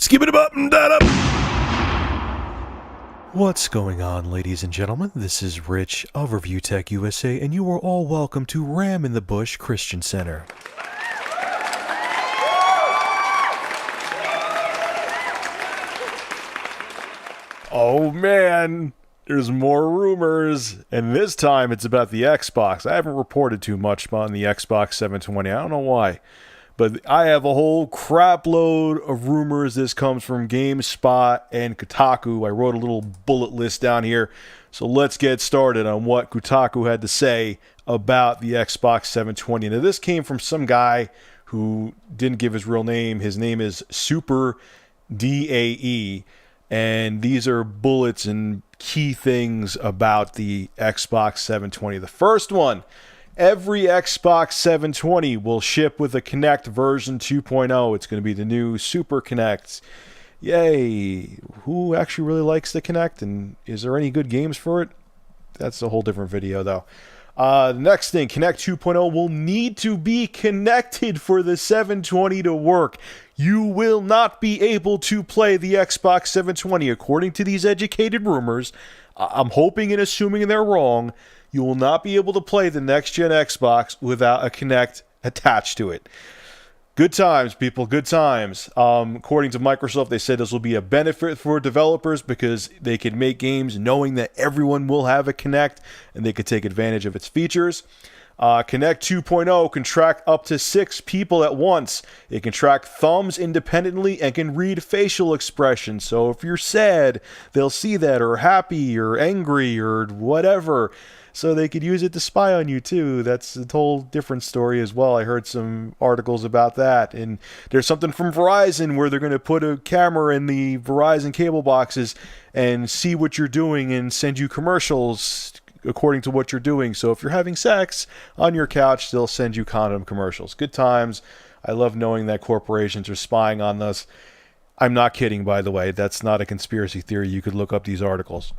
Skip it up and that up. What's going on, ladies and gentlemen? This is Rich of Review Tech USA, and you are all welcome to Ram in the Bush Christian Center. Oh man, there's more rumors, and this time it's about the Xbox. I haven't reported too much on the Xbox 720. I don't know why. But I have a whole crap load of rumors. This comes from GameSpot and Kotaku. I wrote a little bullet list down here. So let's get started on what Kotaku had to say about the Xbox 720. Now, this came from some guy who didn't give his real name. His name is Super DAE. And these are bullets and key things about the Xbox 720. The first one. Every Xbox 720 will ship with a Kinect version 2.0. It's going to be the new Super Kinect. Yay! Who actually really likes the Kinect, and is there any good games for it? That's a whole different video, though. The next thing, Kinect 2.0 will need to be connected for the 720 to work. You will not be able to play the Xbox 720, according to these educated rumors. I'm hoping and assuming they're wrong. You will not be able to play the next-gen Xbox without a Kinect attached to it. Good times, people, good times. According to Microsoft, they said this will be a benefit for developers because they can make games knowing that everyone will have a Kinect and they could take advantage of its features. Kinect 2.0 can track up to 6 people at once. It can track thumbs independently and can read facial expressions. So if you're sad, they'll see that, or happy, or angry, or whatever. So they could use it to spy on you too. That's a whole different story as well. I heard some articles about that. And there's something from Verizon where they're going to put a camera in the Verizon cable boxes and see what you're doing and send you commercials according to what you're doing. So if you're having sex on your couch, they'll send you condom commercials. Good times. I love knowing that corporations are spying on us. I'm not kidding, by the way. That's not a conspiracy theory. You could look up these articles.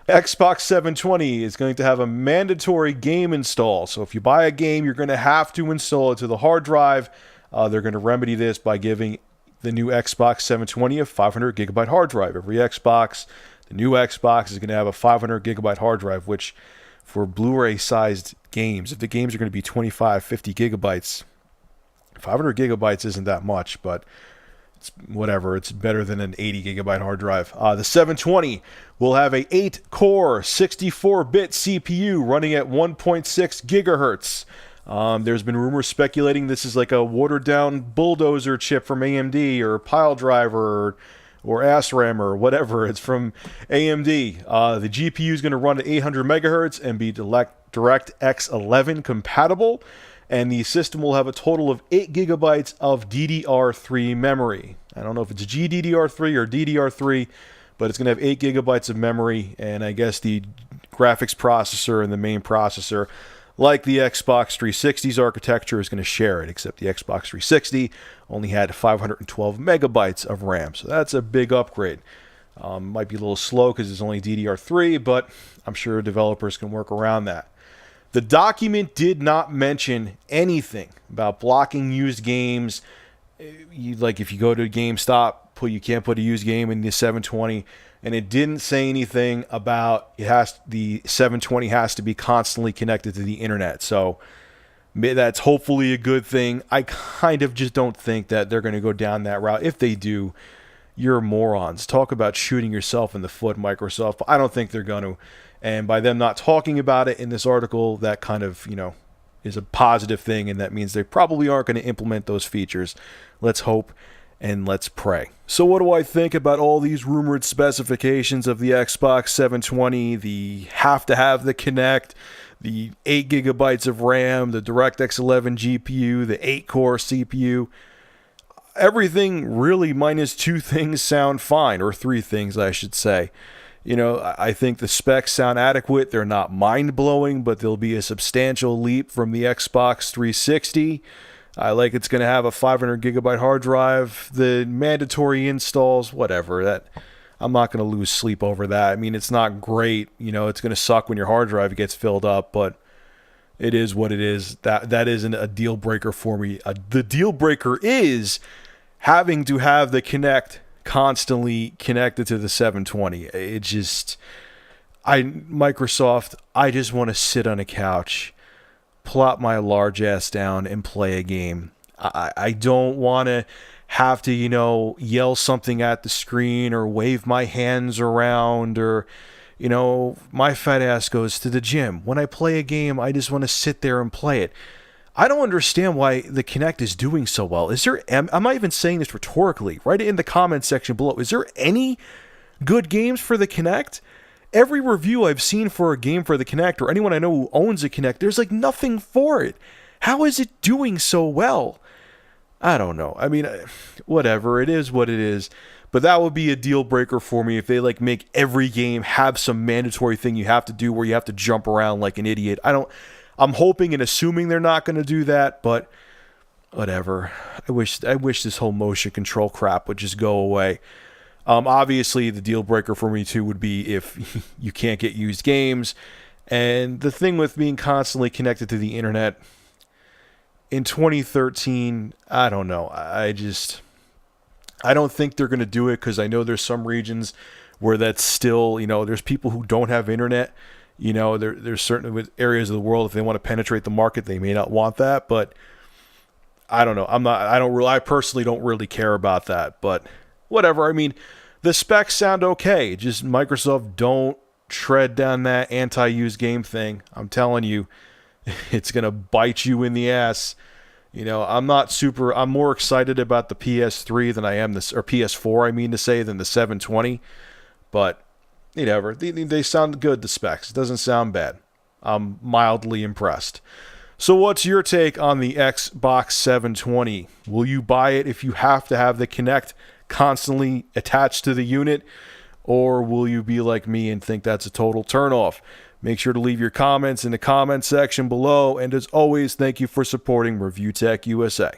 Xbox 720 is going to have a mandatory game install. So if you buy a game, you're going to have to install it to the hard drive. They're going to remedy this by giving the new Xbox 720 a 500 gigabyte hard drive. Every Xbox, the new Xbox is going to have a 500 gigabyte hard drive, which for Blu-ray sized games, if the games are going to be 25, 50 gigabytes, 500 gigabytes isn't that much, but it's whatever. It's better than an 80 gigabyte hard drive. The 720 will have a 8-core 64-bit CPU running at 1.6 gigahertz. There's been rumors speculating this is like a watered-down bulldozer chip from AMD or pile driver or ASRAM or whatever. It's from AMD. The GPU is going to run at 800 megahertz and be DirectX 11 compatible. And the system will have a total of 8 gigabytes of DDR3 memory. I don't know if it's GDDR3 or DDR3, but it's going to have 8 gigabytes of memory. And I guess the graphics processor and the main processor, like the Xbox 360's architecture, is going to share it, except the Xbox 360 only had 512 megabytes of RAM. So that's a big upgrade. Might be a little slow because it's only DDR3, but I'm sure developers can work around that. The document did not mention anything about blocking used games. Like if you go to GameStop, you can't put a used game in the 720, and it didn't say anything about the 720 has to be constantly connected to the internet. So that's hopefully a good thing. I kind of just don't think that they're going to go down that route. If they do, you're morons. Talk about shooting yourself in the foot, Microsoft. But I don't think they're going to. And by them not talking about it in this article, that kind of, is a positive thing, and that means they probably aren't going to implement those features. Let's hope and let's pray. So what do I think about all these rumored specifications of the Xbox 720? The have to have the Kinect, the 8 gigabytes of RAM, the DirectX 11 GPU, the 8-core CPU. Everything really minus 2 things sound fine, or 3 things I should say. I think the specs sound adequate. They're not mind-blowing, but they'll be a substantial leap from the Xbox 360. I like it's going to have a 500 gigabyte hard drive. The mandatory installs, whatever. I'm not going to lose sleep over that. I mean, it's not great. It's going to suck when your hard drive gets filled up, but it is what it is. That isn't a deal breaker for me. The deal breaker is having to have the Kinect constantly connected to the 720. It just, Microsoft, I just want to sit on a couch, plop my large ass down, and play a game. I don't want to have to, yell something at the screen or wave my hands around or, my fat ass goes to the gym. When I play a game, I just want to sit there and play it. I don't understand why the Kinect is doing so well. I'm not even saying this rhetorically. Write it in the comments section below. Is there any good games for the Kinect? Every review I've seen for a game for the Kinect, or anyone I know who owns a Kinect, there's like nothing for it. How is it doing so well? I don't know. I mean, whatever. It is what it is. But that would be a deal breaker for me if they like make every game have some mandatory thing you have to do where you have to jump around like an idiot. I'm hoping and assuming they're not going to do that, but whatever. I wish this whole motion control crap would just go away. Obviously, the deal breaker for me too would be if you can't get used games. And the thing with being constantly connected to the internet in 2013, I don't know. I don't think they're going to do it because I know there's some regions where that's still, there's people who don't have internet. There's certain with areas of the world, if they want to penetrate the market, they may not want that. But I don't know. I personally don't really care about that. But whatever. I mean, the specs sound okay. Just Microsoft, don't tread down that anti-used game thing. I'm telling you, it's going to bite you in the ass. I'm more excited about the PS3 than I am or PS4, I mean to say, than the 720. But whatever. They sound good, the specs. It doesn't sound bad. I'm mildly impressed. So what's your take on the Xbox 720? Will you buy it if you have to have the Kinect constantly attached to the unit? Or will you be like me and think that's a total turnoff? Make sure to leave your comments in the comment section below. And as always, thank you for supporting Review Tech USA.